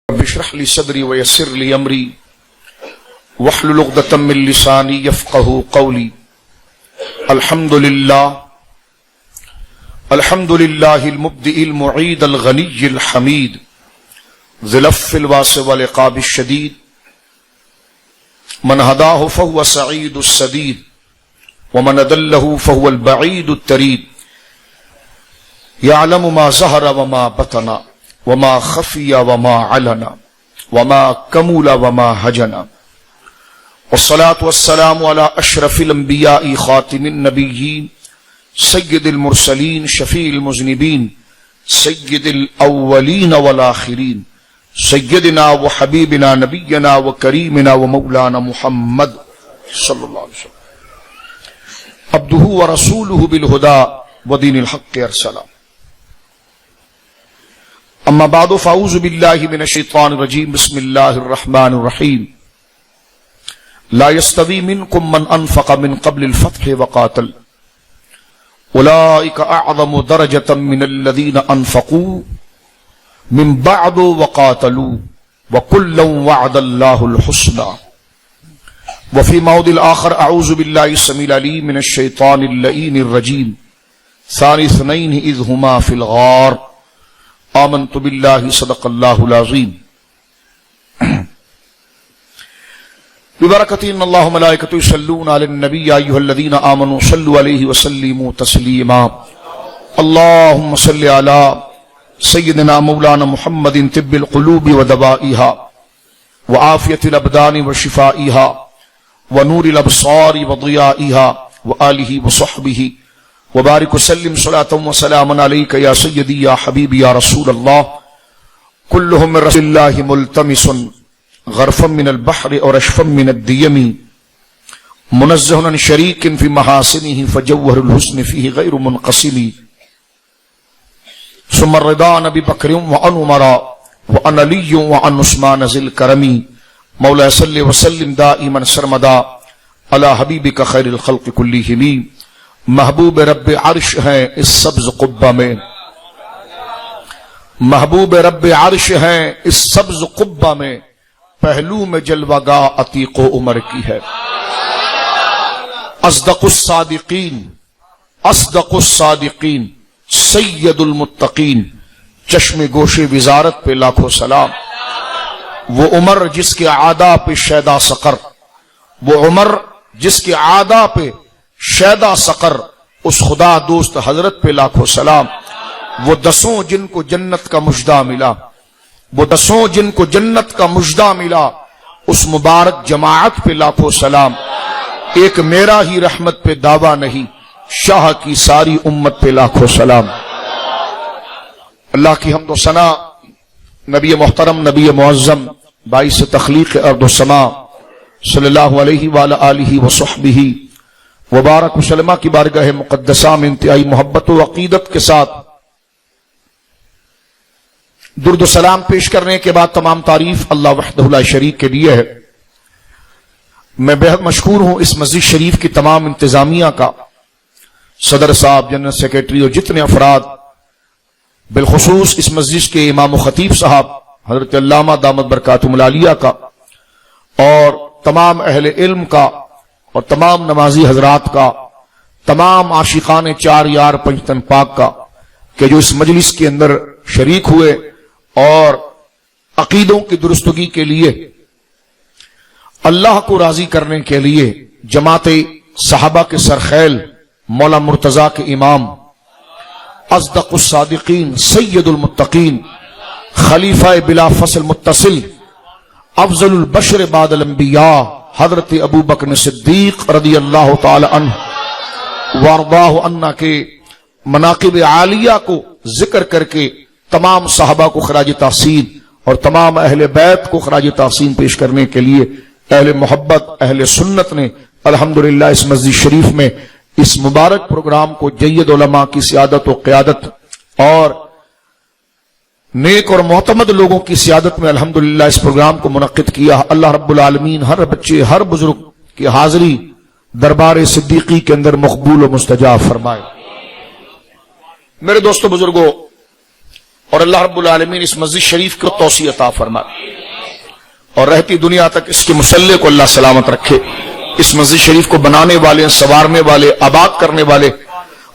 رب اشرح لي صدري ويسر لي امري واحلل عقدة من لساني يفقهوا قولي. الحمد لله المبدئ المعيد الغني الحميد ذي العفو الواسع والعقاب الشديد. من هداه فهو سعيد السديد ومن أضله فهو البعيد التريد. يعلم ما ظهر وما بطن وما خفي وما علن وما كمل وما هجن. والصلاة والسلام على أشرف الأنبياء خاتم النبيين سيد المرسلين شفيع المذنبين سيد الأولين والآخرين سيدنا وحبيبنا نبينا وكريمنا ومولانا محمد صلى الله عليه وسلم عبده ورسوله بالهدى ودين الحق أرسله. اما بعد فاعوذ باللہ من الشیطان الرجیم. بسم اللہ الرحمن الرحیم. لا يستوی منکم من انفق من قبل الفتح وقاتل اولئک اعظم درجة من الذین انفقوا من بعد وقاتلوا وکلا وعد اللہ الحسنى. وفی موضع الآخر اعوذ باللہ السمیع العلیم من الشیطان اللعین الرجیم. ثانی اثنین اذ ہما فی الغار آمنت باللہ صدق اللہ العظیم. ببرکۃ ان اللہ وملائکتہ یصلون علی النبی یا ایھا الذین آمنوا صلوا علیہ وسلموا تسلیما. اللہم صل علی سیدنا مولانا محمد طب القلوب ودوائها وعافیۃ الابدان وشفائها ونور الابصار وضیائها وآلہ وصحبہ وبارک وسلم صلاۃ وسلام علیک یا سیدی یا حبیبی یا رسول اللہ. کلہم من رسول اللہ ملتمس غرفا من البحر اور اشفا من الدیم منزہ عن شریک فی محاسنہ فجوہر الحسن فیہ غیر منقسم. ثم الرضا عن ابی بکر وعن عمر وعن علی وعن عثمان ذی الکرم. مولا صلی وسلم دائما سرمدا علی حبیبک خیر الخلق کلہم. محبوب رب عرش ہیں اس سبز قبہ میں، محبوب رب عرش ہیں اس سبز قبہ میں، پہلو میں جلوہ گاہ عتیق و عمر کی ہے. اصدق الصادقین اصدق الصادقین سید المتقین چشم گوش وزارت پہ لاکھوں سلام. وہ عمر جس کے عادا پہ شیدا سقر، وہ عمر جس کے عادا پہ شیدا سقر، اس خدا دوست حضرت پہ لاکھوں سلام. وہ دسوں جن کو جنت کا مژدہ ملا، وہ دسوں جن کو جنت کا مژدہ ملا، اس مبارک جماعت پہ لاکھوں سلام. ایک میرا ہی رحمت پہ دعویٰ نہیں، شاہ کی ساری امت پہ لاکھوں سلام. اللہ کی حمد و ثنا نبی محترم نبی معظم باعث تخلیق ارض و سما صلی اللہ علیہ وآلہ آلہ وصحبہ وبارک وسلم کی بارگاہ مقدسہ میں انتہائی محبت و عقیدت کے ساتھ درود و سلام پیش کرنے کے بعد تمام تعریف اللہ وحدہ لا شریک کے لیے ہے. میں بہت مشکور ہوں اس مسجد شریف کی تمام انتظامیہ کا، صدر صاحب، جنرل سیکریٹری اور جتنے افراد، بالخصوص اس مسجد کے امام و خطیب صاحب حضرت علامہ دامت برکاتہم العالیہ کا، اور تمام اہل علم کا، اور تمام نمازی حضرات کا، تمام عاشقان چار یار پنجتن پاک کا، کہ جو اس مجلس کے اندر شریک ہوئے اور عقیدوں کی درستگی کے لیے، اللہ کو راضی کرنے کے لیے جماعت صحابہ کے سرخیل مولا مرتضیٰ کے امام، اصدق الصادقین سید المتقین خلیفہ بلا فصل متصل افضل البشر بعد الانبیاء حضرت ابو بکر صدیق رضی اللہ تعالی عنہ وارضاہ عنہ کے مناقب عالیہ کو ذکر کر کے تمام صحابہ کو خراج تحسین اور تمام اہل بیت کو خراج تحسین پیش کرنے کے لیے اہل محبت اہل سنت نے الحمدللہ اس مسجد شریف میں اس مبارک پروگرام کو جید علماء کی سیادت و قیادت اور نیک اور معتمد لوگوں کی سیادت میں الحمدللہ اس پروگرام کو منعقد کیا. اللہ رب العالمین ہر بچے ہر بزرگ کی حاضری دربار صدیقی کے اندر مقبول و مستجاب فرمائے. میرے دوستو بزرگوں اور اللہ رب العالمین اس مسجد شریف کو توسیع عطا فرمائے اور رہتی دنیا تک اس کے مسلح کو اللہ سلامت رکھے. اس مسجد شریف کو بنانے والے، سنوارنے والے، آباد کرنے والے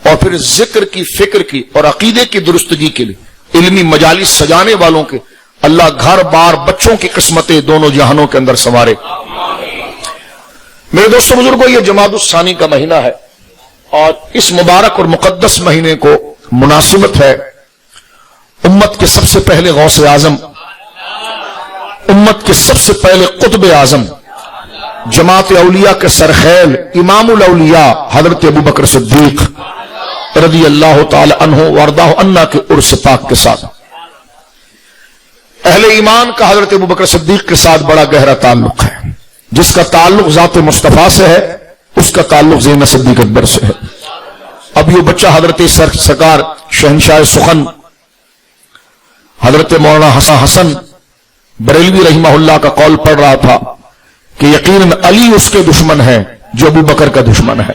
اور پھر ذکر کی، فکر کی اور عقیدے کی درستگی کے لیے علمی مجالس سجانے والوں کے اللہ گھر بار بچوں کی قسمتیں دونوں جہانوں کے اندر سنوارے. میرے دوستوں بزرگوں، یہ جمادی الثانی کا مہینہ ہے اور اس مبارک اور مقدس مہینے کو مناسبت ہے امت کے سب سے پہلے غوث اعظم، امت کے سب سے پہلے قطب اعظم، جماعت اولیاء کے سرخیل، امام الاولیاء حضرت ابوبکر صدیق رضی اللہ تعالی عنہ وارضاہ عنا کے عرس پاک کے ساتھ. اہل ایمان کا حضرت ابوبکر صدیق کے ساتھ بڑا گہرا تعلق ہے. جس کا تعلق ذات مصطفیٰ سے ہے اس کا تعلق زینب صدیق اکبر سے ہے. اب یہ بچہ حضرت سرکار شہنشاہ سخن حضرت مولانا حسن بریلوی رحمہ اللہ کا قول پڑھ رہا تھا کہ یقیناً علی اس کے دشمن ہے جو ابو بکر کا دشمن ہے.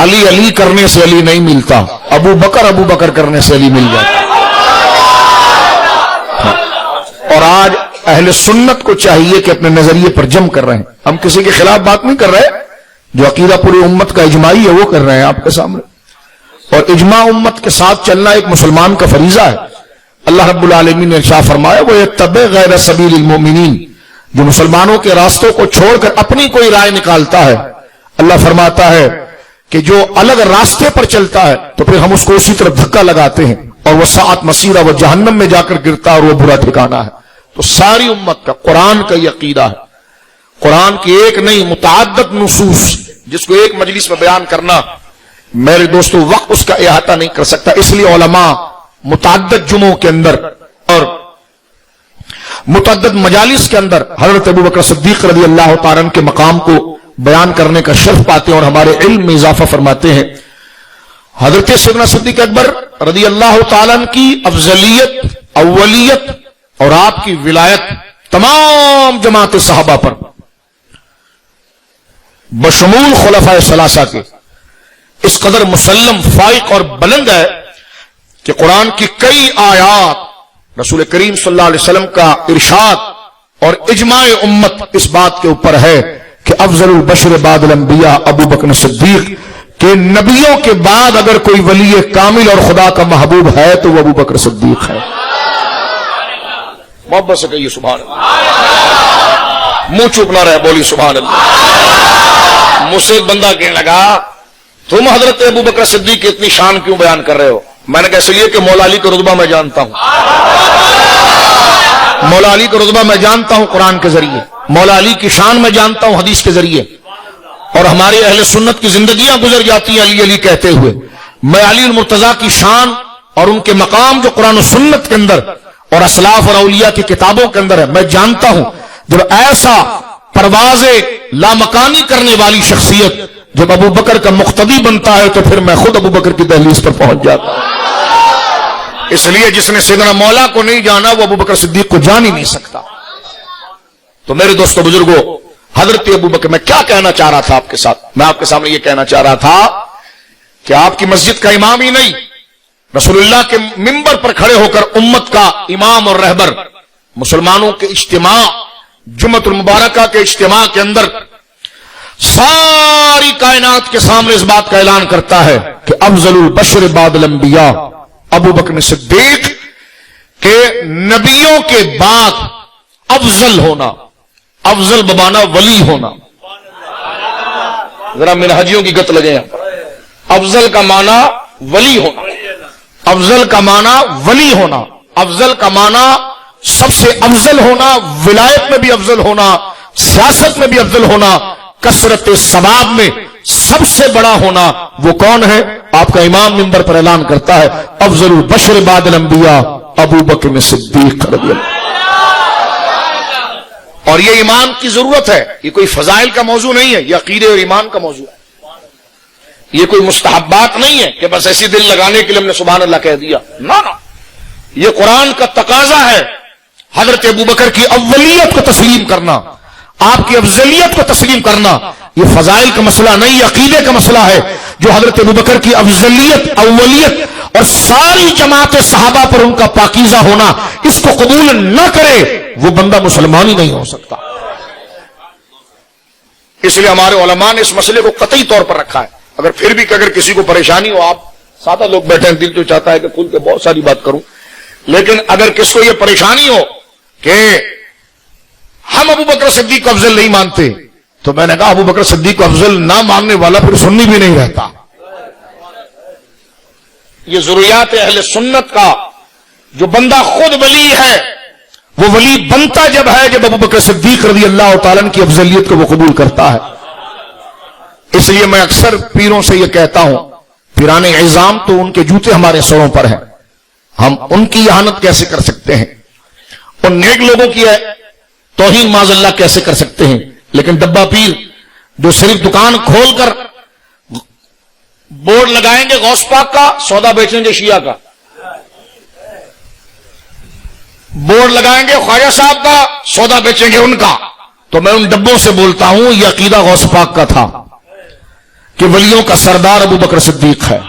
علی علی کرنے سے علی نہیں ملتا، ابو بکر کرنے سے علی مل جاتا. اور آج اہل سنت کو چاہیے کہ اپنے نظریے پر جم کر رہے ہیں. ہم کسی کے خلاف بات نہیں کر رہے، جو عقیدہ پوری امت کا اجماعی ہے وہ کر رہے ہیں آپ کے سامنے. اور اجماع امت کے ساتھ چلنا ایک مسلمان کا فریضہ ہے. اللہ رب العالمین نے ارشاد فرمایا وَيَتَّبِعْ غَيْرَ سَبِيلِ الْمُؤْمِنِينَ، جو مسلمانوں کے راستوں کو چھوڑ کر اپنی کوئی رائے نکالتا ہے، اللہ فرماتا ہے کہ جو الگ راستے پر چلتا ہے تو پھر ہم اس کو اسی طرف دھکا لگاتے ہیں اور وہ ساعت مسیرہ وہ جہنم میں جا کر گرتا اور وہ برا ٹھکانہ ہے. تو ساری امت کا قرآن کا یہ عقیدہ ہے. قرآن کی ایک نہیں متعدد نصوص جس کو ایک مجلس میں بیان کرنا میرے دوستو وقت اس کا احاطہ نہیں کر سکتا. اس لیے علماء متعدد جمعوں کے اندر اور متعدد مجالس کے اندر حضرت ابوبکر صدیق رضی اللہ تعالیٰ عنہ کے مقام کو بیان کرنے کا شرف پاتے ہیں اور ہمارے علم میں اضافہ فرماتے ہیں. حضرت سیدنا صدیق اکبر رضی اللہ تعالیٰ عنہ کی افضلیت، اولیت اور آپ کی ولایت تمام جماعت صحابہ پر بشمول خلفائے ثلاثہ کے اس قدر مسلم، فائق اور بلند ہے کہ قرآن کی کئی آیات، رسول کریم صلی اللہ علیہ وسلم کا ارشاد اور اجماع امت اس بات کے اوپر ہے کہ افضل البشر بعد الانبیاء ابو بکر صدیق، کہ نبیوں کے بعد اگر کوئی ولی کامل اور خدا کا محبوب ہے تو وہ ابو بکر صدیق ہے. محبت سے کہیے سبحان اللہ، منہ چپ نہ رہے، بولی سبحان اللہ. مجھ سے ایک بندہ کہنے لگا تم حضرت ابو بکر صدیق کی اتنی شان کیوں بیان کر رہے ہو؟ میں نے کہا اس لیے کہ مولا علی کا رتبہ میں جانتا ہوں، مولا علی کا رتبہ میں جانتا ہوں قرآن کے ذریعے، مولا علی کی شان میں جانتا ہوں حدیث کے ذریعے، اور ہمارے اہل سنت کی زندگیاں گزر جاتی ہیں علی علی کہتے ہوئے. میں علی المرتضیٰ کی شان اور ان کے مقام جو قرآن و سنت کے اندر اور اسلاف اور اولیاء کی کتابوں کے اندر ہے میں جانتا ہوں. جب ایسا پرواز لامکانی کرنے والی شخصیت جب ابو بکر کا مقتدی بنتا ہے تو پھر میں خود ابو بکر کی دہلیز پر پہنچ جاتا ہوں. اس لیے جس نے سیدنا مولا کو نہیں جانا وہ ابو بکر صدیق کو جان ہی نہیں سکتا. تو میرے دوستو بزرگوں، حضرت ابو بکر، میں کیا کہنا چاہ رہا تھا آپ کے ساتھ؟ میں آپ کے سامنے یہ کہنا چاہ رہا تھا کہ آپ کی مسجد کا امام ہی نہیں، رسول اللہ کے منبر پر کھڑے ہو کر امت کا امام اور رہبر، مسلمانوں کے اجتماع، جمعۃ المبارکہ کے اجتماع کے اندر ساری کائنات کے سامنے اس بات کا اعلان کرتا ہے کہ افضل البشر بعد الانبیاء ابو بکر صدیق، کہ نبیوں کے بعد افضل ہونا، افضل بمانا ولی ہونا. ذرا منہجیوں کی گت لگے ہیں. افضل کا معنی ولی ہونا، افضل کا معنی ولی ہونا، افضل کا معنی سب سے افضل ہونا، ولایت میں بھی افضل ہونا، سیاست میں بھی افضل ہونا، کثرت ثواب میں سب سے بڑا ہونا. وہ کون ہے؟ آپ کا امام منبر پر اعلان کرتا ہے افضل البشر بعد الانبیاء ابو بکر صدیق رضی اللہ. اور یہ ایمان کی ضرورت ہے، یہ کوئی فضائل کا موضوع نہیں ہے، یہ عقیدے اور ایمان کا موضوع ہے. یہ کوئی مستحبات نہیں ہے کہ بس ایسی دل لگانے کے لیے ہم نے سبحان اللہ کہہ دیا، نہ یہ قرآن کا تقاضا ہے. حضرت ابو بکر کی اولیت کو تسلیم کرنا، آپ کی افضلیت کو تسلیم کرنا، یہ فضائل کا مسئلہ نہیں، عقیدے کا مسئلہ ہے. جو حضرت ابو بکر کی افضلیت، اولیت اور ساری جماعت صحابہ پر ان کا پاکیزہ ہونا اس کو قبول نہ کرے وہ بندہ مسلمان ہی نہیں ہو سکتا. اس لیے ہمارے علماء نے اس مسئلے کو قطعی طور پر رکھا ہے. اگر پھر بھی اگر کسی کو پریشانی ہو, آپ سادہ لوگ بیٹھے ہیں, دل تو چاہتا ہے کہ کھل کے بہت ساری بات کروں, لیکن اگر کس کو یہ پریشانی ہو کہ ہم ابو بکر صدیق کو افضل نہیں مانتے, تو میں نے کہا ابو بکر صدیق کو افضل نہ ماننے والا پھر سنی بھی نہیں رہتا. یہ ضروریات اہل سنت کا, جو بندہ خود ولی ہے وہ ولی بنتا جب ہے جب ابو بکر صدیق رضی اللہ تعالیٰ کی افضلیت کو وہ قبول کرتا ہے. اس لیے میں اکثر پیروں سے یہ کہتا ہوں, پیران عظام تو ان کے جوتے ہمارے سروں پر ہیں, ہم ان کی اہانت کیسے کر سکتے ہیں, ان نیک لوگوں کی توہین معاذ اللہ کیسے کر سکتے ہیں, لیکن ڈبہ پیر جو صرف دکان کھول کر بورڈ لگائیں گے غوث پاک کا, سودا بیچیں گے شیعہ کا, بورڈ لگائیں گے خواجہ صاحب کا, سودا بیچیں گے ان کا. تو میں ان ڈبوں سے بولتا ہوں یہ عقیدہ غوث پاک کا تھا کہ ولیوں کا سردار ابو بکر صدیق ہے.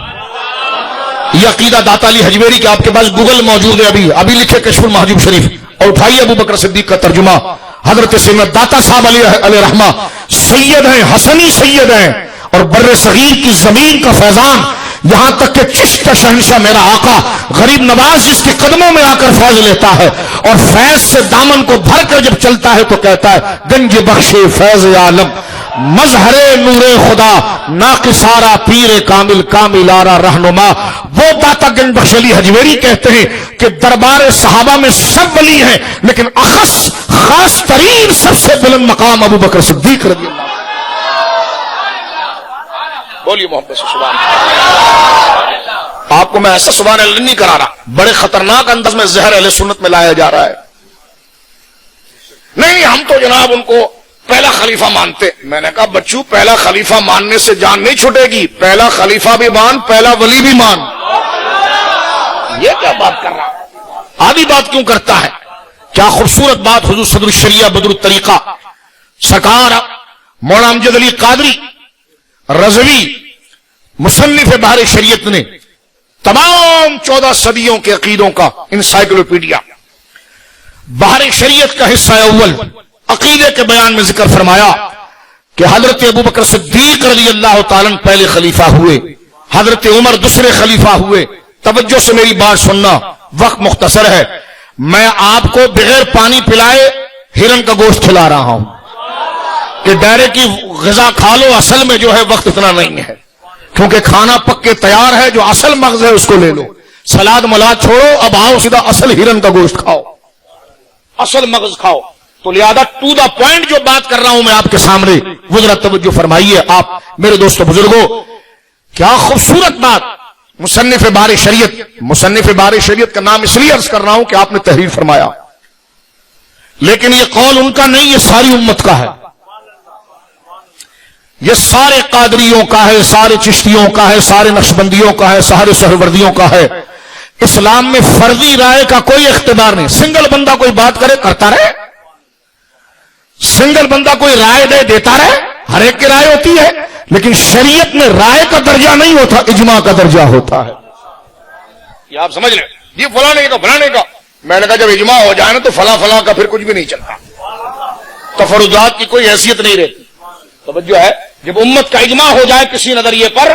یہ عقیدہ داتا علی حجویری کے آپ کے پاس گوگل موجود ہے, ابھی لکھے کشف المحجوب شریف اور اٹھائیے ابو بکر صدیق کا ترجمہ. حضرت سیدنا داتا صاحب علیہ رحمہ سید ہیں, حسنی سید ہیں, اور بر صغیر کی زمین کا فیضان, یہاں تک کہ چشت شہنشاہ میرا آقا غریب نواز جس کے قدموں میں آ کر فیض لیتا ہے اور فیض سے دامن کو بھر کر جب چلتا ہے تو کہتا ہے گنج بخش فیض عالم مظہر نور خدا ناقصارا پیر کامل کاملارا رہنما. وہ داتا گنج بخش علی حجویری کہتے ہیں کہ دربار صحابہ میں سب ولی ہیں, لیکن اخص خاص ترین سب سے بلند مقام ابو بکر صدیق رضی اللہ. بولیے محمد سے سبحان اللہ. آپ کو میں ایسا سبحان اللہ نہیں کرا رہا, بڑے خطرناک انداز میں زہر اہل سنت میں لایا جا رہا ہے. نہیں ہم تو جناب ان کو پہلا خلیفہ مانتے. میں نے کہا بچوں پہلا خلیفہ ماننے سے جان نہیں چھوٹے گی, پہلا خلیفہ بھی مان, پہلا ولی بھی مان. یہ کیا بات کر رہا, آدھی بات کیوں کرتا ہے. کیا خوبصورت بات حضور صدر الشریعہ بدر الطریقہ سرکار مولانا امجد علی قادری رضوی مصنف بحر شریعت نے تمام 14 صدیوں کے عقیدوں کا انسائکلوپیڈیا بحر شریعت کا حصہ اول عقیدے کے بیان میں ذکر فرمایا کہ حضرت ابو بکر صدیق رضی اللہ تعالیٰ پہلے خلیفہ ہوئے, حضرت عمر دوسرے خلیفہ ہوئے. توجہ سے میری بات سننا, وقت مختصر ہے. میں آپ کو بغیر پانی پلائے ہرن کا گوشت کھلا رہا ہوں کہ ڈائرے کی غذا کھا لو, اصل میں جو ہے وقت اتنا نہیں ہے, کیونکہ کھانا پک کے تیار ہے, جو اصل مغز ہے اس کو لے لو. سلاد ملاد چھوڑو, اب آؤ سیدھا اصل ہرن کا گوشت کھاؤ, اصل مغز کھاؤ. تو لہذا ٹو دا پوائنٹ جو بات کر رہا ہوں میں آپ کے سامنے, وہ ذرا توجہ فرمائیے آپ میرے دوستو بزرگوں. کیا خوبصورت بات. مصنف بحر شریعت, مصنف بحر شریعت کا نام اس لیے عرض کر رہا ہوں کہ آپ نے تحریر فرمایا, لیکن یہ قول ان کا نہیں, یہ ساری امت کا ہے. یہ سارے قادریوں کا ہے, سارے چشتیوں کا ہے, سارے نقشبندیوں کا ہے, سارے سہروردیوں کا ہے. اسلام میں فرضی رائے کا کوئی اختیار نہیں. سنگل بندہ کوئی بات کرے کرتا رہے, سنگل بندہ کوئی رائے دے دیتا رہے, ہر ایک کی رائے ہوتی ہے, لیکن شریعت میں رائے کا درجہ نہیں ہوتا, اجماع کا درجہ ہوتا ہے. یہ آپ سمجھ لیں, یہ فلانے کا فلانے کا. میں نے کہا جب اجماع ہو جائے نا تو فلاں فلاں کا پھر کچھ بھی نہیں چلتا, تفرضات کی کوئی حیثیت نہیں رہتی. توجہ ہے, جب امت کا اجماع ہو جائے کسی نظریے پر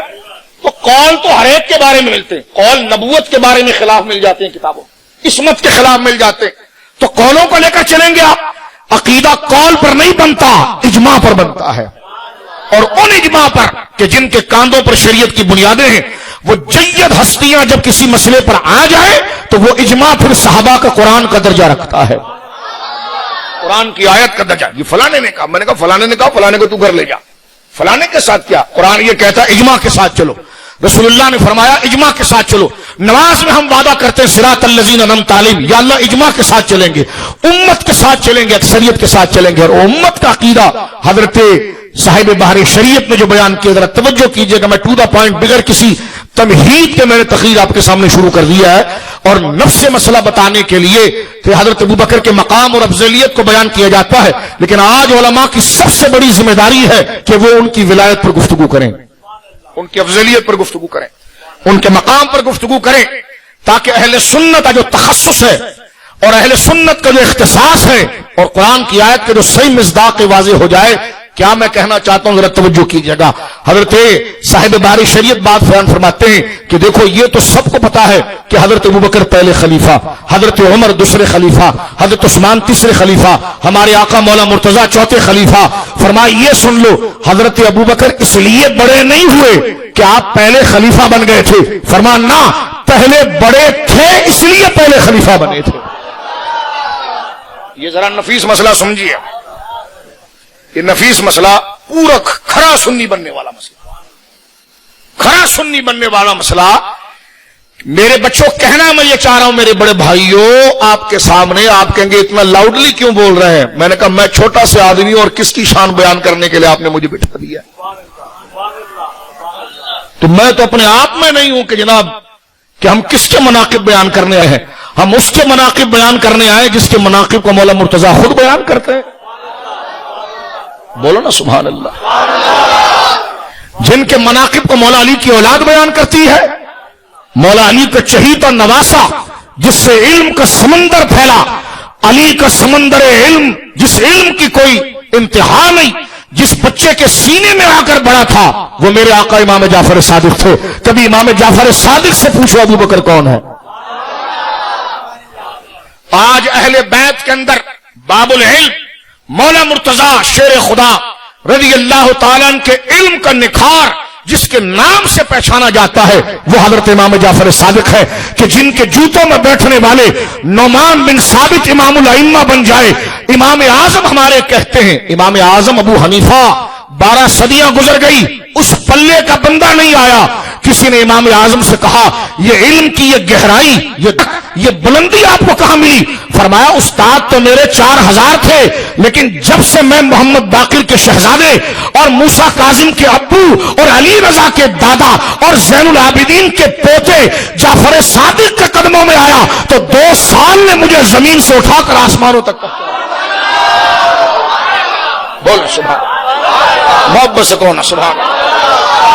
تو قول تو ہر ایک کے بارے میں ملتے ہیں. قول نبوت کے بارے میں خلاف مل جاتے ہیں کتابوں, عصمت کے خلاف مل جاتے ہیں, تو قولوں کو لے کر چلیں گے آپ. عقیدہ قول پر نہیں بنتا, اجماع پر بنتا ہے. اور ان اجماع پر کہ جن کے کاندھوں پر شریعت کی بنیادیں ہیں, وہ جید ہستیاں جب کسی مسئلے پر آ جائے تو وہ اجماع پھر صحابہ کا قرآن کا درجہ رکھتا ہے, قرآن کی آیت کا درجہ. یہ فلانے نے کہا, میں نے کہا فلانے نے کہا, فلانے کو تو گھر لے جا. فلانے کے ساتھ کیا, قرآن یہ کہتا ہے اجماع کے ساتھ چلو. رسول اللہ نے فرمایا اجماع کے ساتھ چلو. نماز میں ہم وعدہ کرتے ہیں صراط الذین انعمت علیہم, یا اللہ اجماع کے ساتھ چلیں گے, امت کے ساتھ چلیں گے, اکثریت کے ساتھ چلیں گے. اور امت کا عقیدہ حضرت صاحب بحر شریعت نے جو بیان کیا, ذرا توجہ کیجئے گا. میں ٹو دا پوائنٹ بغیر کسی تمہید کے میں نے تقریر آپ کے سامنے شروع کر دیا ہے, اور نفس مسئلہ بتانے کے لیے کہ حضرت ابوبکر کے مقام اور افضلیت کو بیان کیا جاتا ہے, لیکن آج علماء کی سب سے بڑی ذمہ داری ہے کہ وہ ان کی ولایت پر گفتگو کریں, ان کی افضلیت پر گفتگو کریں. ان کے مقام پر گفتگو کریں تاکہ اہل سنت کا جو تخصص ہے اور اہل سنت کا جو اختصاص ہے اور قرآن کی آیت کے جو صحیح مصداق واضح ہو جائے. کیا میں کہنا چاہتا ہوں ذرا توجہ کیجیے گا. حضرت صاحب باری شریعت بات بیان فرماتے ہیں کہ دیکھو یہ تو سب کو پتا ہے کہ حضرت ابوبکر پہلے خلیفہ، حضرت عمر دوسرے خلیفہ، حضرت عثمان تیسرے خلیفہ، ہمارے آقا مولا مرتضیٰ چوتھے خلیفہ. فرمایا یہ سن لو حضرت ابوبکر اس لیے بڑے نہیں ہوئے کہ آپ پہلے خلیفہ بن گئے تھے. فرمایا نہ، پہلے بڑے تھے اس لیے پہلے خلیفہ بنے تھے. یہ ذرا نفیس مسئلہ سمجھیے. یہ نفیس مسئلہ پورا کھرا سنی بننے والا مسئلہ، کھرا سنی بننے والا مسئلہ. میرے بچوں کہنا میں یہ چاہ رہا ہوں میرے بڑے بھائیوں آپ کے سامنے، آپ کہیں گے اتنا لاؤڈلی کیوں بول رہے ہیں؟ میں نے کہا میں چھوٹا سے آدمی اور کس کی شان بیان کرنے کے لیے آپ نے مجھے بٹھا دیا؟ تو میں تو اپنے آپ میں نہیں ہوں کہ جناب کہ ہم کس کے مناقب بیان کرنے آئے ہیں. ہم اس کے مناقب بیان کرنے آئے جس کے مناقب کو مولا مرتضیٰ خود بیان کرتے ہیں. بولو نا سبحان اللہ. جن کے مناقب کو مولا علی کی اولاد بیان کرتی ہے، مولا علی کا چہیتا نواسا جس سے علم کا سمندر پھیلا، علی کا سمندر علم جس علم کی کوئی انتہا نہیں، جس بچے کے سینے میں آ کر بڑا تھا وہ میرے آقا امام جعفر صادق تھے. کبھی امام جعفر صادق سے پوچھو ابو بکر کون ہے؟ آج اہل بیت کے اندر باب العلم مولا مرتضیٰ شیر خدا رضی اللہ تعالیٰ عنہ کے علم کا نکھار جس کے نام سے پہچانا جاتا ہے وہ حضرت امام جعفر صادق ہے کہ جن کے جوتوں میں بیٹھنے والے نعمان بن ثابت امام الائمہ بن جائے. امام اعظم ہمارے کہتے ہیں، امام اعظم ابو حنیفہ 12 صدیاں گزر گئی اس پلے کا بندہ نہیں آیا. کسی نے امام اعظم سے کہا یہ علم کی یہ گہرائی یہ بلندی آپ کو کہاں ملی؟ فرمایا استاد تو میرے 4000 تھے لیکن جب سے میں محمد باقر کے شہزادے اور موسیٰ کاظم کے ابو اور علی رضا کے دادا اور زین العابدین کے پوتے جعفر صادق کے قدموں میں آیا تو 2 سال نے مجھے زمین سے اٹھا کر آسمانوں تک پہنچایا. بول سبحان محبت سے کہو نا سبحان.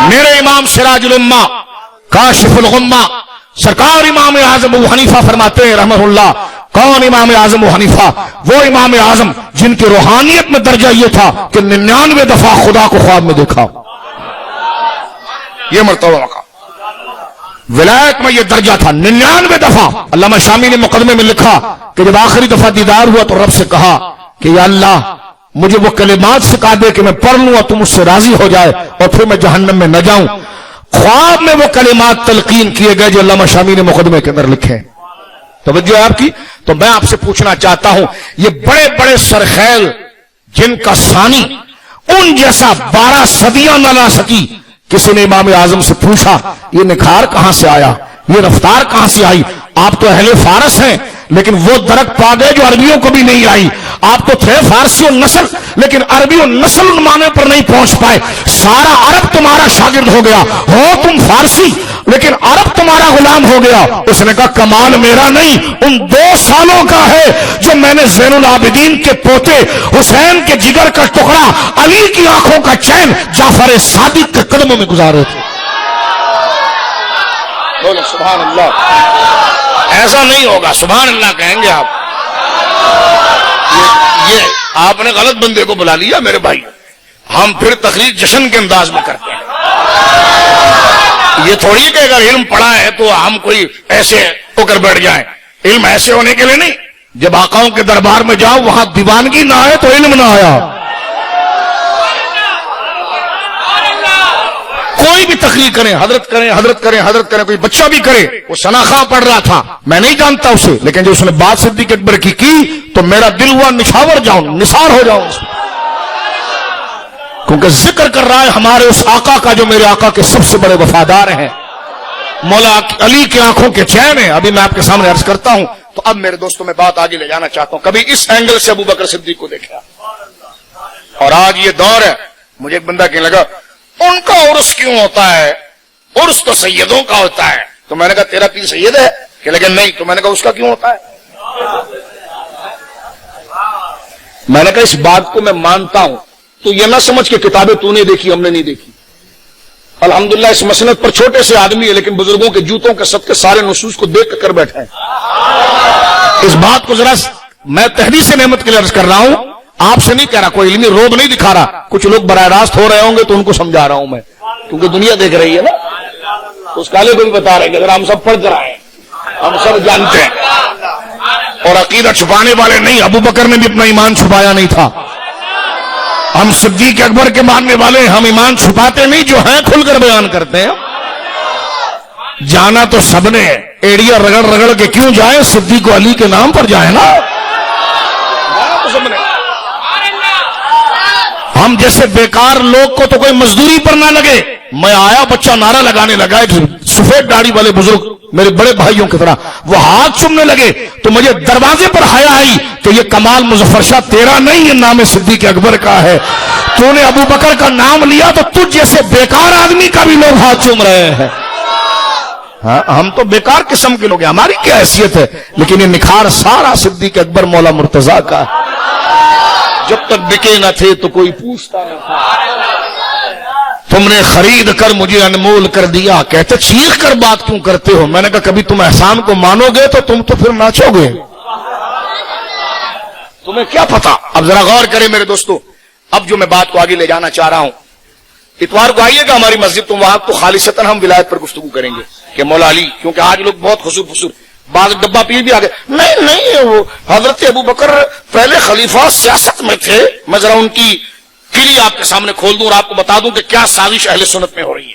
میرے امام سراج الامہ کاشف الغمہ سرکار امام اعظم ابو حنیفہ فرماتے ہیں رحمہ اللہ. کون امام اعظم ابو حنیفہ؟ وہ امام اعظم جن کی روحانیت میں درجہ یہ تھا کہ 99 دفعہ خدا کو خواب میں دیکھا. یہ مرتبہ مقام ولایت میں یہ درجہ تھا 99 دفعہ. علامہ شامی نے مقدمے میں لکھا کہ جب آخری دفعہ دیدار ہوا تو رب سے کہا کہ یا اللہ مجھے وہ کلمات سکھا دے کہ میں پڑھ لوں اور تم اس سے راضی ہو جائے اور پھر میں جہنم میں نہ جاؤں. خواب میں وہ کلمات تلقین کیے گئے جو علامہ شامی نے مقدمے کے اندر لکھے. توجہ ہے آپ کی. تو میں آپ سے پوچھنا چاہتا ہوں یہ بڑے بڑے سرخیل جن کا ثانی ان جیسا 12 صدیاں نہ لا سکی، کسی نے امام اعظم سے پوچھا یہ نکھار کہاں سے آیا، یہ رفتار کہاں سے آئی؟ آپ تو اہل فارس ہیں لیکن وہ درخت پا گئے جو عربیوں کو بھی نہیں آئی. آپ تو تھے فارسی النسل لیکن عربی النسل ان معنی پر نہیں پہنچ پائے. سارا عرب تمہارا شاگرد ہو گیا، ہو تم فارسی لیکن عرب تمہارا غلام ہو گیا. اس نے کہا کمال میرا نہیں ان 2 سالوں کا ہے جو میں نے زین العابدین کے پوتے حسین کے جگر کا ٹکڑا علی کی آنکھوں کا چین جعفر صادق کے قدموں میں گزارے تھے. بولو سبحان اللہ. ایسا نہیں ہوگا سبحان اللہ کہیں گے آپ. یہ آپ نے غلط بندے کو بلا لیا میرے بھائی. ہم پھر تقریر جشن کے انداز میں کرتے ہیں. یہ تھوڑی کہ اگر علم پڑھا ہے تو ہم کوئی ایسے ہو کر بیٹھ جائیں. علم ایسے ہونے کے لیے نہیں. جب آقاؤں کے دربار میں جاؤ وہاں دیوانگی نہ آئے تو علم نہ آیا. کوئی بھی تقریر کریں حضرت کریں حضرت کریں حضرت کریں، کوئی بچہ بھی کرے. وہ ثناخواں پڑھ رہا تھا میں نہیں جانتا اسے لیکن جو اس نے بات صدیق اکبر کی تو میرا دل ہوا نشاور جاؤں نثار ہو جاؤں اس کیونکہ ذکر کر رہا ہے ہمارے اس آقا کا جو میرے آقا کے سب سے بڑے وفادار ہیں، مولا علی کی آنکھوں کے چین ہیں. ابھی میں آپ کے سامنے عرض کرتا ہوں. تو اب میرے دوستوں میں بات آگے لے جانا چاہتا ہوں. کبھی اس اینگل سے ابو بکر صدیق کو دیکھا اور آج یہ دور ہے. مجھے ایک بندہ کہنے لگا ان کا عرس کیوں ہوتا ہے؟ عرس تو سیدوں کا ہوتا ہے. تو میں نے کہا تیرا پیر سید ہے کہ لیکن نہیں. تو میں نے کہا اس کا کیوں ہوتا ہے؟ میں نے کہا اس بات کو میں مانتا ہوں تو یہ نہ سمجھ کے کتابیں تو نے دیکھی ہم نے نہیں دیکھی. الحمدللہ اس مسند پر چھوٹے سے آدمی ہے لیکن بزرگوں کے جوتوں کے صدقے سارے نصوص کو دیکھ کر بیٹھے ہیں. اس بات کو ذرا میں تحدیث نعمت کے لیے عرض کر رہا ہوں, آپ سے نہیں کہہ رہا, کوئی علمی روب نہیں دکھا رہا. کچھ لوگ براہ راست ہو رہے ہوں گے تو ان کو سمجھا رہا ہوں میں, کیونکہ دنیا دیکھ رہی ہے نا, تو اس کالے کو بھی بتا رہے ہیں کہ اگر ہم سب پڑھ کر آئے, ہم سب جانتے ہیں. اور عقیدہ چھپانے والے نہیں, ابو بکر نے بھی اپنا ایمان چھپایا نہیں تھا. ہم صدیق اکبر کے ماننے والے, ہم ایمان چھپاتے نہیں, جو ہیں کھل کر بیان کرتے ہیں. جانا تو سب نے, ایڑیا رگڑ رگڑ کے کیوں جائیں, صدیق و علی کے نام پر جائیں نا. جانا تو سب نے. ہم جیسے بیکار لوگ کو تو کوئی مزدوری پر نہ لگے. میں آیا, بچہ نعرہ لگانے لگا, سفید داڑھی والے بزرگ میرے بڑے بھائیوں کی طرح وہ ہاتھ چومنے لگے تو مجھے دروازے پر حیا آئی کہ یہ کمال مظفر شاہ تیرا نہیں, یہ نام صدیق اکبر کا ہے. تو نے ابو بکر کا نام لیا تو تجھ جیسے بیکار آدمی کا بھی لوگ ہاتھ چوم رہے ہیں. ہاں, ہم تو بیکار قسم کے لوگ ہیں, ہماری کیا حیثیت ہے, لیکن یہ نکھار سارا صدیق اکبر مولا مرتضیٰ کا ہے. جب تک بکے نہ تھے تو کوئی پوچھتا نہ تھا. تم نے خرید کر مجھے انمول کر دیا. کہتے چیخ کر بات کیوں کرتے ہو؟ میں نے کہا کبھی تم احسان کو مانو گے تو تم تو پھر ناچو گے. تمہیں کیا پتا. اب ذرا غور کریں میرے دوستو, اب جو میں بات کو آگے لے جانا چاہ رہا ہوں, اتوار کو آئیے گا ہماری مسجد, تو وہاں تو خالصتاً ہم ولایت پر گفتگو کریں گے کہ مولا علی, کیونکہ آج لوگ بہت خصوص خصوص بعض ڈبہ پیر بھی آ گئے. نہیں, وہ حضرت ابو بکر پہلے خلیفہ سیاست میں تھے. میں ذرا ان کی کلی آپ کے سامنے کھول دوں اور آپ کو بتا دوں کہ کیا سازش اہل سنت میں ہو رہی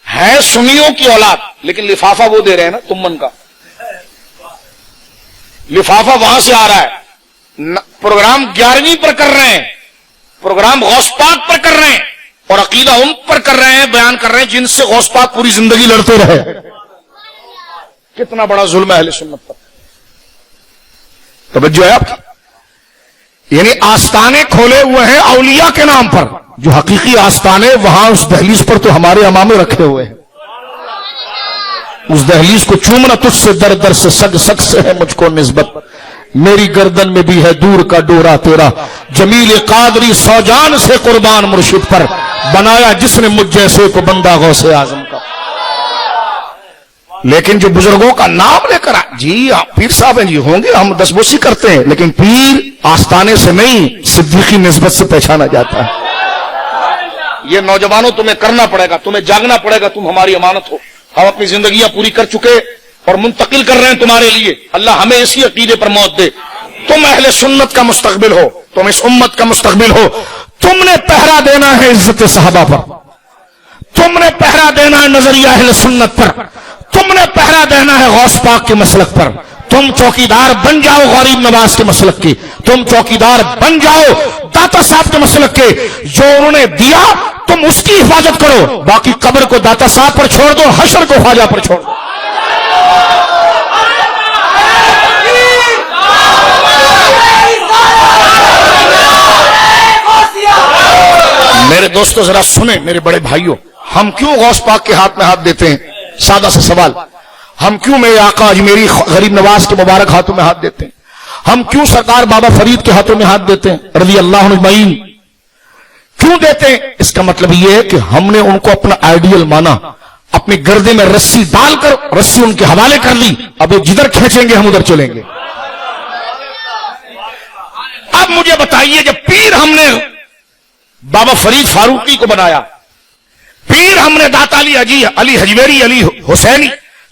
ہے سنیوں کی اولاد, لیکن لفافہ وہ دے رہے ہیں نا تمن کا. لفافہ وہاں سے آ رہا ہے. پروگرام 11ویں پر کر رہے ہیں, پروگرام غوث پاک پر کر رہے ہیں, اور عقیدہ ان پر کر رہے ہیں, بیان کر رہے ہیں جن سے غوث پاک پوری زندگی لڑتے رہے. کتنا بڑا ظلم ہے اہل سنت پر. توجہ ہے آپ کی. یعنی آستانے کھولے ہوئے ہیں اولیاء کے نام پر, جو حقیقی آستانے وہاں اس دہلیز پر تو ہمارے امامے رکھے ہوئے ہیں. اس دہلیز کو چومنا تجھ سے در در سے سگ سگ سے ہے مجھ کو نسبت. میری گردن میں بھی ہے دور کا ڈورا تیرا. جمیل قادری سوجان سے قربان مرشد پر, بنایا جس نے مجھ جیسے کو بندہ غوث اعظم کا. لیکن جو بزرگوں کا نام لے کر جی پیر صاحب ہیں, جی ہوں گے, ہم دسبوسی کرتے ہیں, لیکن پیر آستانے سے نہیں صدیقی نسبت سے پہچانا جاتا ہے. یہ نوجوانوں تمہیں کرنا پڑے گا, تمہیں جاگنا پڑے گا. تم ہماری امانت ہو, ہم اپنی زندگیاں پوری کر چکے اور منتقل کر رہے ہیں تمہارے لیے. اللہ ہمیں اسی عقیدے پر موت دے. تم اہل سنت کا مستقبل ہو, تم اس امت کا مستقبل ہو. تم نے پہرا دینا ہے عزت صحابہ پر, تم نے پہرا دینا ہے نظریہ اہل سنت پر, تم نے پہرا دینا ہے غوث پاک کے مسلک پر. تم چوکیدار بن جاؤ غریب نواز کے مسلک کی, تم چوکیدار بن جاؤ داتا صاحب کے مسلک کے. جو انہوں نے دیا تم اس کی حفاظت کرو, باقی قبر کو داتا صاحب پر چھوڑ دو, حشر کو خواجہ پر چھوڑ دو. میرے دوستو ذرا سنیں, میرے بڑے بھائیوں, ہم کیوں غوث پاک کے ہاتھ میں ہاتھ دیتے ہیں؟ سادہ سا سوال. ہم کیوں میرے آقا اجمیری غریب نواز کے مبارک ہاتھوں میں ہاتھ دیتے ہیں؟ ہم کیوں سرکار بابا فرید کے ہاتھوں میں ہاتھ دیتے ہیں رضی اللہ عنہ اجمعین؟ کیوں دیتے ہیں؟ اس کا مطلب یہ ہے کہ ہم نے ان کو اپنا آئیڈیل مانا, اپنے گردے میں رسی ڈال کر رسی ان کے حوالے کر لی. اب وہ جدھر کھینچیں گے ہم ادھر چلیں گے. اب مجھے بتائیے, جب پیر ہم نے بابا فرید فاروقی کو بنایا, پیر ہم نے داتا علی حجویری, علی حسینی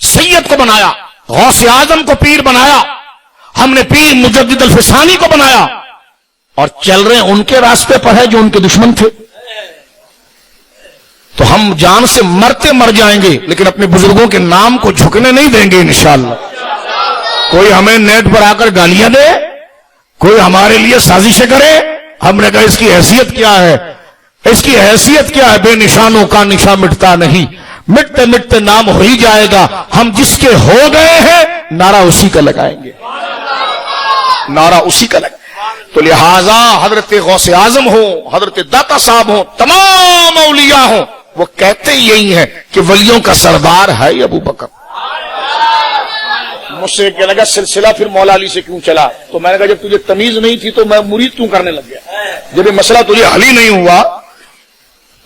سید کو بنایا, غوث اعظم کو پیر بنایا, ہم نے پیر مجدد الفسانی کو بنایا, اور چل رہے ان کے راستے پر ہے جو ان کے دشمن تھے. تو ہم جان سے مرتے مر جائیں گے, لیکن اپنے بزرگوں کے نام کو جھکنے نہیں دیں گے انشاءاللہ. کوئی ہمیں نیٹ پر آ کر گالیاں دے, کوئی ہمارے لیے سازشیں کرے, ہم نے کہا اس کی حیثیت کیا ہے, اس کی حیثیت کیا ہے؟ بے نشانوں کا نشان مٹتا نہیں, مٹتے مٹتے نام ہو ہی جائے گا. ہم جس کے ہو گئے ہیں نعرہ اسی کا لگائیں گے, نعرہ اسی کا لگائیں. تو لہذا حضرت غوث اعظم ہو, حضرت داتا صاحب ہو, تمام اولیاء ہوں, وہ کہتے یہی ہیں کہ ولیوں کا سردار ہے ابو بکر. مجھ سے کہنے لگا سلسلہ پھر مولا علی سے کیوں چلا؟ تو میں نے کہا جب تجھے تمیز نہیں تھی تو میں مرید کیوں کرنے لگ گیا؟ جب یہ مسئلہ تجھے حل ہی نہیں ہوا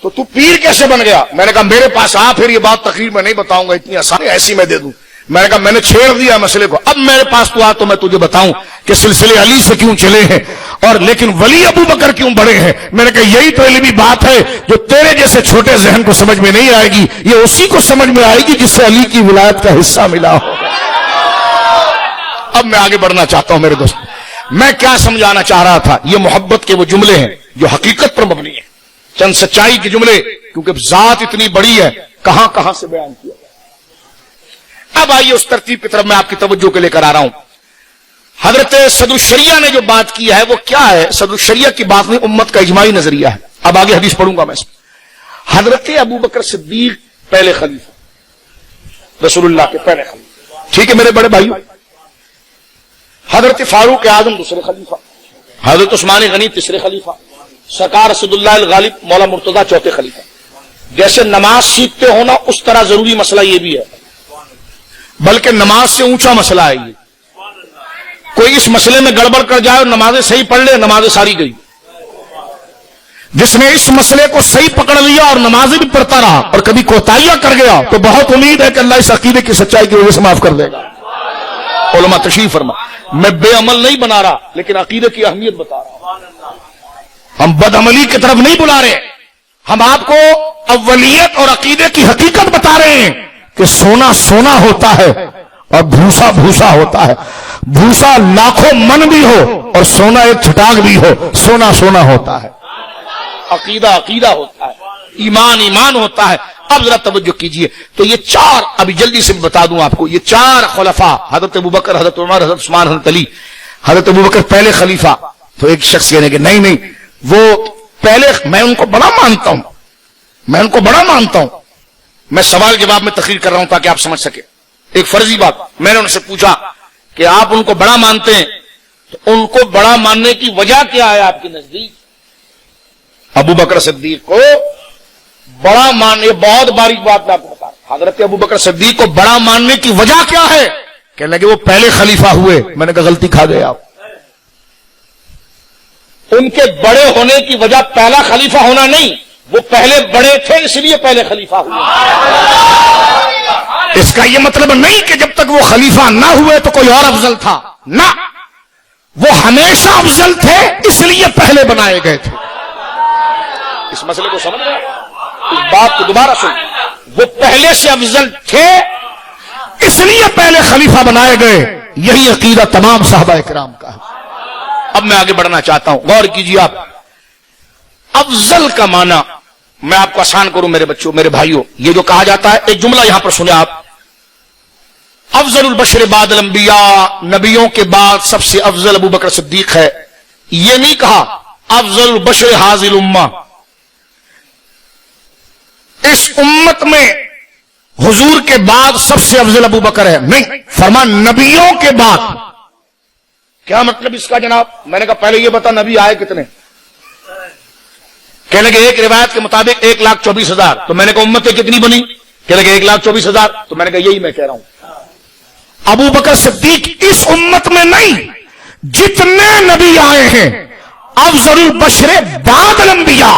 تو تو پیر کیسے بن گیا؟ میں نے کہا میرے پاس آ، پھر یہ بات تقریر میں نہیں بتاؤں گا، اتنی آسانی ایسی میں دے دوں۔ میں نے کہا میں نے چھیڑ دیا مسئلے کو، اب میرے پاس تو آ تو میں تجھے بتاؤں کہ سلسلے علی سے کیوں چلے ہیں اور لیکن ولی ابو بکر کیوں بڑے ہیں۔ میں نے کہا یہی تو علمی بات ہے جو تیرے جیسے چھوٹے ذہن کو سمجھ میں نہیں آئے گی، یہ اسی کو سمجھ میں آئے گی جس سے علی کی ولایت کا حصہ ملا ہو۔ اب میں آگے بڑھنا چاہتا ہوں میرے دوست، میں کیا سمجھانا چاہ رہا تھا؟ یہ محبت کے وہ جملے ہیں جو حقیقت پر مبنی ہیں، چند سچائی کے جملے، کیونکہ ذات اتنی بڑی ہے کہاں کہاں سے بیان کیا۔ اب آئیے اس ترتیب کی طرف میں آپ کی توجہ کے لے کر آ رہا ہوں۔ حضرت صدر الشریعہ نے جو بات کی ہے وہ کیا ہے؟ صدر الشریعہ کی بات نہیں، امت کا اجماعی نظریہ ہے۔ اب آگے حدیث پڑھوں گا میں اس میں۔ حضرت ابو بکر صدیق پہلے خلیفہ، رسول اللہ کے پہلے خلیفہ، ٹھیک ہے میرے بڑے بھائیو۔ حضرت فاروق اعظم دوسرے خلیفہ، حضرت عثمان غنی تیسرے خلیفہ، سرکار اسد اللہ الغالب مولا مرتضیٰ چوتھے خلیفہ۔ جیسے نماز سیکھتے ہونا اس طرح ضروری مسئلہ یہ بھی ہے، بلکہ نماز سے اونچا مسئلہ ہے یہ۔ کوئی اس مسئلے میں گڑبڑ کر جائے اور نمازیں صحیح پڑھ لے، نمازیں ساری گئی۔ جس نے اس مسئلے کو صحیح پکڑ لیا اور نمازیں بھی پڑھتا رہا اور کبھی کوتاہیاں کر گیا تو بہت امید ہے کہ اللہ اس عقیدے کی سچائی کی وجہ سے معاف کر دے گا۔ علماء تشریف فرما، میں بے عمل نہیں بنا رہا لیکن عقیدے کی اہمیت بتا رہا ہوں۔ ہم بد عملی کی طرف نہیں بلا رہے، ہم آپ کو اولیت اور عقیدے کی حقیقت بتا رہے ہیں کہ سونا سونا ہوتا ہے اور بھوسا بھوسا ہوتا ہے۔ بھوسا لاکھوں من بھی ہو اور سونا ایک چھٹاک بھی ہو، سونا سونا ہوتا ہے۔ عقیدہ عقیدہ ہوتا ہے، ایمان ایمان ہوتا ہے۔ اب ذرا توجہ کیجئے، تو یہ چار ابھی جلدی سے بتا دوں آپ کو، یہ چار خلفاء، حضرت ابوبکر، حضرت عمر، حضرت عثمان، حضرت علی۔ حضرت ابوبکر پہلے خلیفہ، تو ایک شخص کہنے کہ نہیں وہ پہلے، میں ان کو بڑا مانتا ہوں، میں ان کو بڑا مانتا ہوں۔ میں سوال جواب میں تقریر کر رہا ہوں تاکہ آپ سمجھ سکیں ایک فرضی بات۔ میں نے ان سے پوچھا کہ آپ ان کو بڑا مانتے ہیں تو ان کو بڑا ماننے کی وجہ کیا ہے آپ کے نزدیک؟ ابو بکر صدیق کو بڑا ماننے، بہت باریک بات میں آپ کو بتا رہا ہوں، حضرت ابو بکر صدیق کو بڑا ماننے کی وجہ کیا ہے؟ کہنے لگے وہ پہلے خلیفہ ہوئے۔ میں نے کہا غلطی کھا گئے آپ۔ ان کے بڑے ہونے کی وجہ پہلا خلیفہ ہونا نہیں، وہ پہلے بڑے تھے اس لیے پہلے خلیفہ ہوئے۔ اس کا یہ مطلب نہیں کہ جب تک وہ خلیفہ نہ ہوئے تو کوئی اور افضل تھا، نہ، وہ ہمیشہ افضل تھے اس لیے پہلے بنائے گئے تھے۔ اس مسئلے کو سمجھ رہے ہیں؟ اس بات کو دوبارہ سن، وہ پہلے سے افضل تھے اس لیے پہلے خلیفہ بنائے گئے۔ یہی عقیدہ تمام صحابہ کرام کا ہے۔ اب میں آگے بڑھنا چاہتا ہوں، غور کیجیے آپ۔ افضل کا معنی میں آپ کو آسان کروں میرے بچوں، میرے بھائیوں، یہ جو کہا جاتا ہے، ایک جملہ یہاں پر سنیں آپ، افضل البشر بعد الانبیاء، نبیوں کے بعد سب سے افضل ابو بکر صدیق ہے۔ یہ نہیں کہا افضل البشر حاضر الامہ، اس امت میں حضور کے بعد سب سے افضل ابو بکر ہے، نہیں، فرمان نبیوں کے بعد۔ کیا مطلب اس کا جناب؟ میں نے کہا پہلے یہ بتا نبی آئے کتنے؟ کہنے لگے ایک روایت کے مطابق 1,24,000۔ تو میں نے کہا امتیں کتنی بنی؟ کہنے لگے 1,24,000۔ تو میں نے کہا یہی میں کہہ رہا ہوں، ابو بکر صدیق اس امت میں نہیں، جتنے نبی آئے ہیں افضل البشر بعد الانبیاء،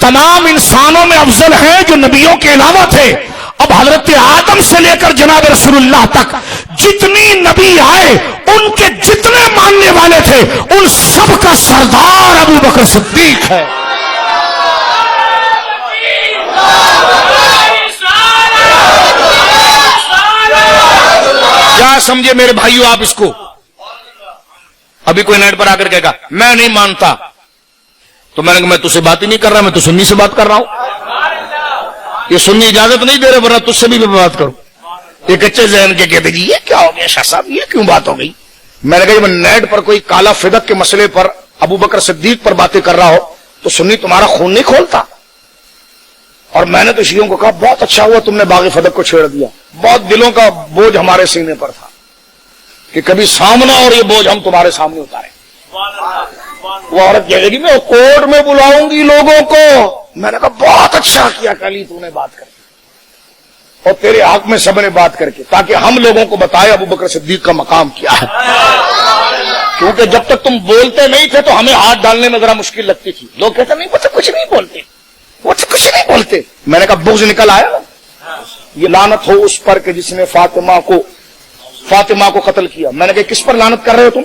تمام انسانوں میں افضل ہیں جو نبیوں کے علاوہ تھے۔ اب حضرت آدم سے لے کر جناب رسول اللہ تک جتنی نبی آئے ان کے جتنے ماننے والے تھے ان سب کا سردار ابو بکر صدیق ہے۔ کیا سمجھے میرے بھائیو آپ اس کو؟ ابھی کوئی نیٹ پر آ کر کہے گا میں نہیں مانتا، تو میں نے کہا میں تجھ سے بات ہی نہیں کر رہا، میں تو سنی سے بات کر رہا ہوں۔ یہ سنی اجازت نہیں دے رہے ورنہ تجھ سے بھی میں بات کروں۔ یہ کچے ذہن کے کہتے جی یہ کیا ہو گیا شاہ صاحب، یہ کیوں بات ہو گئی؟ میں نے کہا جب نیٹ پر کوئی کالا فدق کے مسئلے پر ابو بکر صدیق پر باتیں کر رہا ہو تو سنی تمہارا خون نہیں کھولتا؟ اور میں نے تو شیعوں کو کہا بہت اچھا ہوا تم نے باغ فدق کو چھیڑ دیا، بہت دلوں کا بوجھ ہمارے سینے پر تھا کہ کبھی سامنا اور یہ بوجھ ہم تمہارے سامنے اتاریں۔ وہ عورت کہے گی میں کورٹ میں بلاؤں گی لوگوں کو۔ میں نے کہا بہت اچھا کیا کلی تو نے بات کر کے اور تیرے حق میں سب نے بات کر کے، تاکہ ہم لوگوں کو بتائے ابو بکر صدیق کا مقام کیا ہے۔ کیونکہ جب تک تم بولتے نہیں تھے تو ہمیں ہاتھ ڈالنے میں ذرا مشکل لگتی تھی، لوگ کہتے نہیں وہ تو کچھ نہیں بولتے، وہ تو کچھ نہیں بولتے. میں نے کہا بغض نکل آیا نا. یہ لعنت ہو اس پر کہ جس نے فاطمہ کو قتل کیا. میں نے کہا کس پر لعنت کر رہے ہو تم؟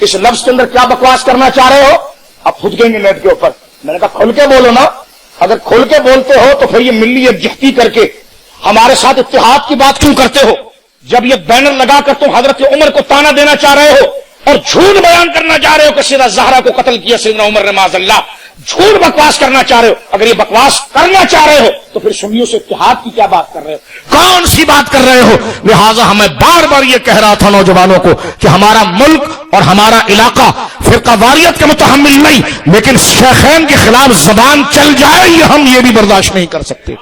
اس لفظ کے اندر کیا بکواس کرنا چاہ رہے ہو؟ اب خود گئیں گے نیٹ کے اوپر. میں نے کہا کھل کے بولو نا. اگر کھل کے بولتے ہو تو پھر یہ ملی یکجہتی کر کے ہمارے ساتھ اتحاد کی بات کیوں کرتے ہو؟ جب یہ بینر لگا کر تم حضرت عمر کو تانا دینا چاہ رہے ہو اور جھوٹ بیان کرنا چاہ رہے ہو کہ سیدہ زہرا کو قتل کیا سیدنا عمر نے معاذ اللہ، جھوٹ بکواس کرنا چاہ رہے ہو. اگر یہ بکواس کرنا چاہ رہے ہو تو پھر سنیوں سے اتحاد کی کیا بات کر رہے ہو؟ کون سی بات کر رہے ہو؟ لہذا ہمیں بار بار یہ کہہ رہا تھا نوجوانوں کو کہ ہمارا ملک اور ہمارا علاقہ فرقہ واریت کے متحمل نہیں، لیکن شیخین کے خلاف زبان چل جائے یہ ہم یہ بھی برداشت نہیں کر سکتے.